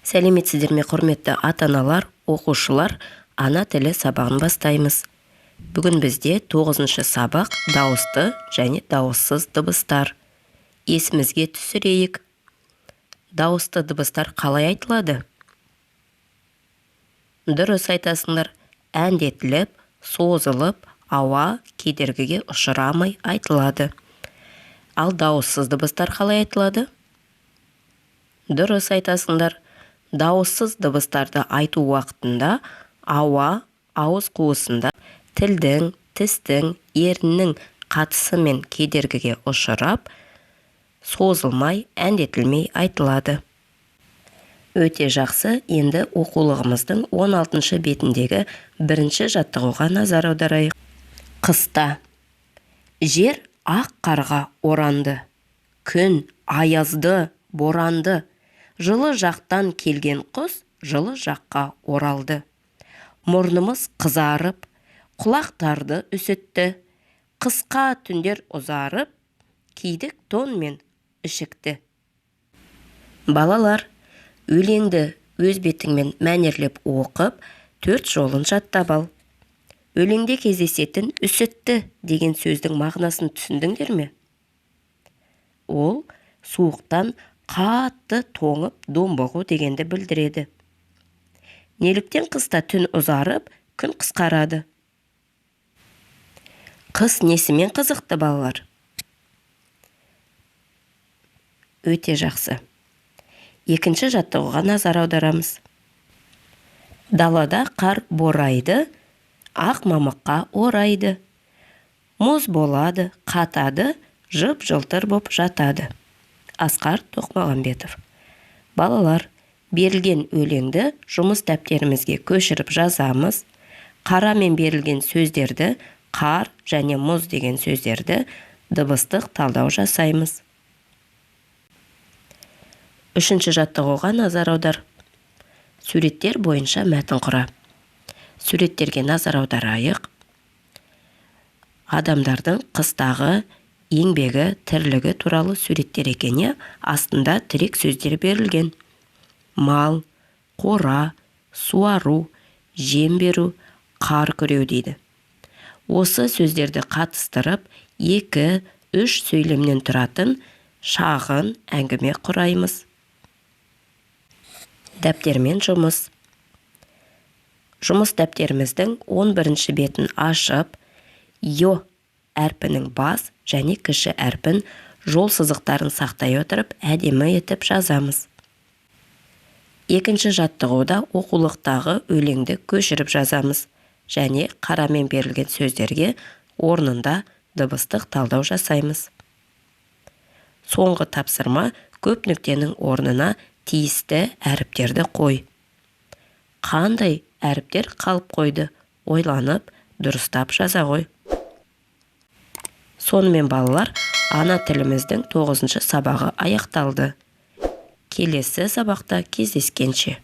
Сәлеметсіздер ме, құрметті ата-аналар, оқушылар, ана тілі сабағын бастаймыз. Бүгін бізде 9-шы сабақ дауысты және дауыссыз дыбыстар. Есімізге түсірейік. Дауысты дыбыстар қалай айтылады? Дұрыс айтасыңдар, әндетіліп, созылып, ауа кедергіге ұшырамай айтылады. Ал дауыссыз дыбыстар қалай айтылады? Дұрыс айтасыңдар, дауыссыз дыбыстарды айту уақытында ауа ауыз қуысында тілдің, тістің, еріннің қатысымен кедергіге ұшырап, созылмай, әндетілмей айтылады. Өте жақсы, енді оқулығымыздың 16-шы бетіндегі бірінші жаттығуға назар аударайық. Қыста. Жер ақ қарға оранды. Күн аязды, боранды. Жылы жақтан келген құс жылы жаққа оралды. Мұрнымыз қызарып, құлақтарды үсітті. Қысқа түндер ұзарып, кидік тон мен ішікті. Балалар, өлеңді өз бетіңмен мәнерлеп оқып, 4 жолын жаттап ал. Өлеңде кездесетін үсітті деген сөздің мағынасын түсіндіңдер ме? Ол суықтан қатты тоңып домбығу дегенді білдіреді. Неліктен қыста түн ұзарып, күн қысқарады? Қыс несімен қызықты, балалар? Өте жақсы. Екінші жаттығуға назар аударамыз. Далада қар борайды, ақ мамыққа орайды. Мұз болады, қатады, жып-жылтыр боп жатады. Асқар Тоқмағамбетов. Балалар, берілген өлеңді жұмыс дәптерімізге көшіріп жазамыз. Қарамен берілген сөздерді, қар және мұз деген сөздерді дыбыстық талдау жасаймыз. Үшінші жаттығуға назар аудар. Суреттер бойынша мәтін құра. Суреттерге назар аударайық. Адамдардың қыстағы еңбегі, тірлігі туралы суреттер екені, астында тірек сөздер берілген. Мал, қора, суару, жем беру, қар күреу дейді. Осы сөздерді қатыстырып, 2-3 сөйлемнен тұратын шағын әңгіме құраймыз. Дәптермен жұмыс. Жұмыс дәптеріміздің 11-ші бетін ашып, йо әрпінің бас және кіші әрпін жол сызықтарын сақтай отырып, әдемі етіп жазамыз. Екінші жаттығуда оқулықтағы өлеңді көшіріп жазамыз және қарамен берілген сөздерге орнында дыбыстық талдау жасаймыз. Соңғы тапсырма көп нүктенің орнына тиісті әріптерді қой. Қандай әріптер қалып қойды? Ойланып, дұрыстап жаза ғой. Сонымен балалар, ана тіліміздің 9-шы сабағы аяқталды. Келесі сабақта кездескенше.